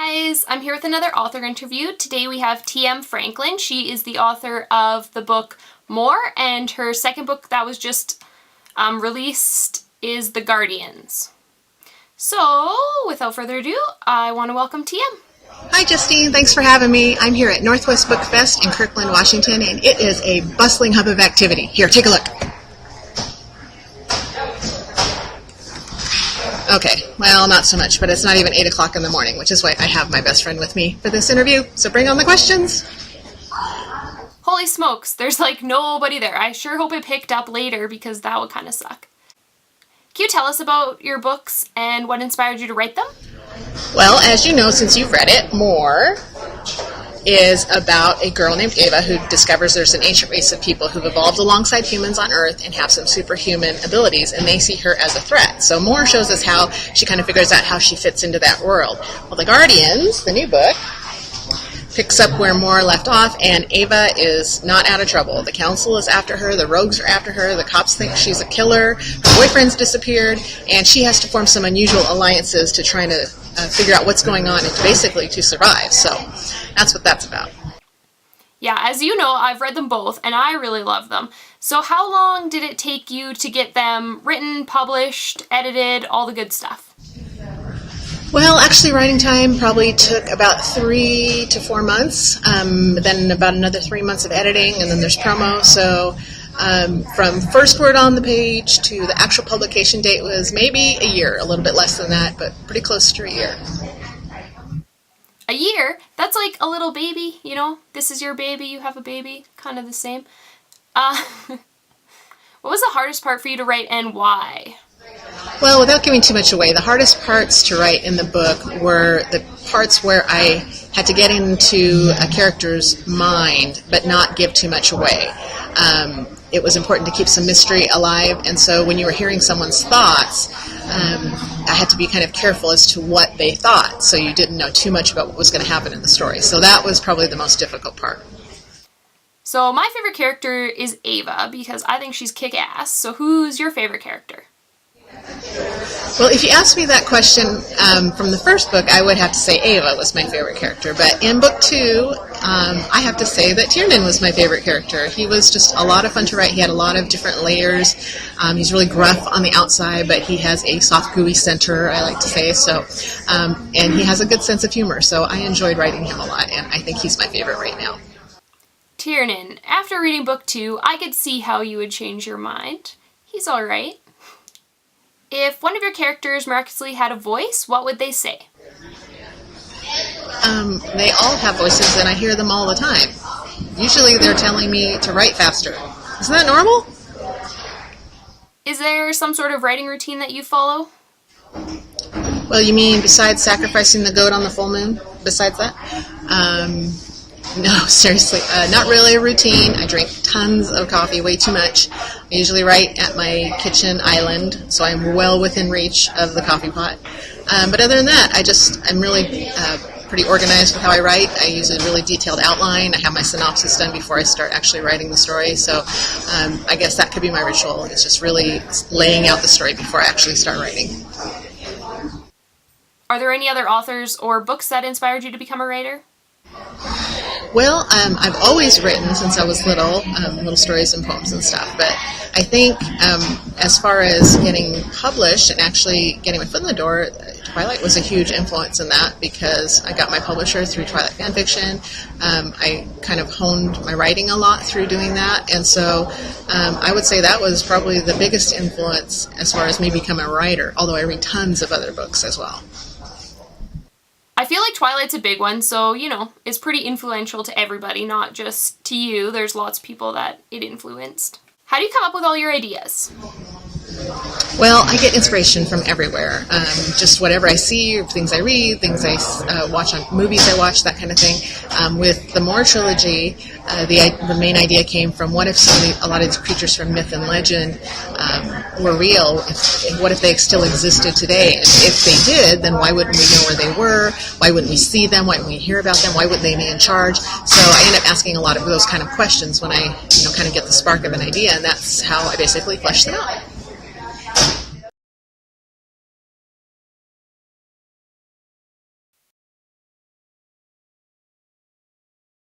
guys, I'm here with another author interview. Today we have T.M. Franklin. She is the author of the book More, and her second book that was just released is The Guardians. So, without further ado, I want to welcome T.M. Hi Justine, thanks for having me. I'm here at Northwest Book Fest in Kirkland, Washington, and it is a bustling hub of activity. Here, take a look. Okay, well, not so much, but it's not even 8 o'clock in the morning, which is why I have my best friend with me for this interview. So bring on the questions. Holy smokes, there's like nobody there. I sure hope it picked up later because that would kind of suck. Can you tell us about your books and what inspired you to write them? Well, as you know, since you've read it, More is about a girl named Ava who discovers there's an ancient race of people who've evolved alongside humans on Earth and have some superhuman abilities, and they see her as a threat. So More shows us how she kind of figures out how she fits into that world. Well, The Guardians, the new book, picks up where More left off, and Ava is not out of trouble. The council is after her, the rogues are after her, the cops think she's a killer, her boyfriend's disappeared, and she has to form some unusual alliances to try to figure out what's going on and basically to survive. So that's what that's about. Yeah, as you know, I've read them both, and I really love them. So how long did it take you to get them written, published, edited, all the good stuff? Well, actually, writing time probably took about 3 to 4 months, then about another 3 months of editing, and then there's promo. So from first word on the page to the actual publication date was maybe a year, a little bit less than that, but pretty close to a year. A year? That's like a little baby, you know? This is your baby, you have a baby, kind of the same. What was the hardest part for you to write and why? Well, without giving too much away, the hardest parts to write in the book were the parts where I had to get into a character's mind but not give too much away. It was important to keep some mystery alive, and so when you were hearing someone's thoughts, I had to be kind of careful as to what they thought, so you didn't know too much about what was going to happen in the story. So that was probably the most difficult part. So my favorite character is Ava because I think she's kick-ass. So who's your favorite character? Well, if you asked me that question from the first book, I would have to say Ava was my favorite character. But in book 2, I have to say that Tiernan was my favorite character. He was just a lot of fun to write. He had a lot of different layers. He's really gruff on the outside, but he has a soft, gooey center, I like to say. So, and he has a good sense of humor. So I enjoyed writing him a lot, and I think he's my favorite right now. Tiernan, after reading book 2, I could see how you would change your mind. He's alright. If one of your characters miraculously had a voice, what would they say? They all have voices, and I hear them all the time. Usually they're telling me to write faster. Isn't that normal? Is there some sort of writing routine that you follow? Well, you mean besides sacrificing the goat on the full moon? Besides that? No, seriously, not really a routine. I drink tons of coffee, way too much. I usually write at my kitchen island, so I'm well within reach of the coffee pot. But other than that, I'm really pretty organized with how I write. I use a really detailed outline. I have my synopsis done before I start actually writing the story. So I guess that could be my ritual. It's just really laying out the story before I actually start writing. Are there any other authors or books that inspired you to become a writer? Well, I've always written since I was little stories and poems and stuff, but I think as far as getting published and actually getting my foot in the door, Twilight was a huge influence in that because I got my publisher through Twilight Fanfiction. I kind of honed my writing a lot through doing that, and so I would say that was probably the biggest influence as far as me becoming a writer, although I read tons of other books as well. I feel like Twilight's a big one, so, you know, it's pretty influential to everybody, not just to you. There's lots of people that it influenced. How do you come up with all your ideas? Well, I get inspiration from everywhere. Just whatever I see, things I read, things I watch on movies I watch, that kind of thing. With the More trilogy, the main idea came from what if a lot of these creatures from myth and legend were real? What if they still existed today? And if they did, then why wouldn't we know where they were? Why wouldn't we see them? Why wouldn't we hear about them? Why wouldn't they be in charge? So I end up asking a lot of those kind of questions when I kind of get the spark of an idea, and that's how I basically flesh them out.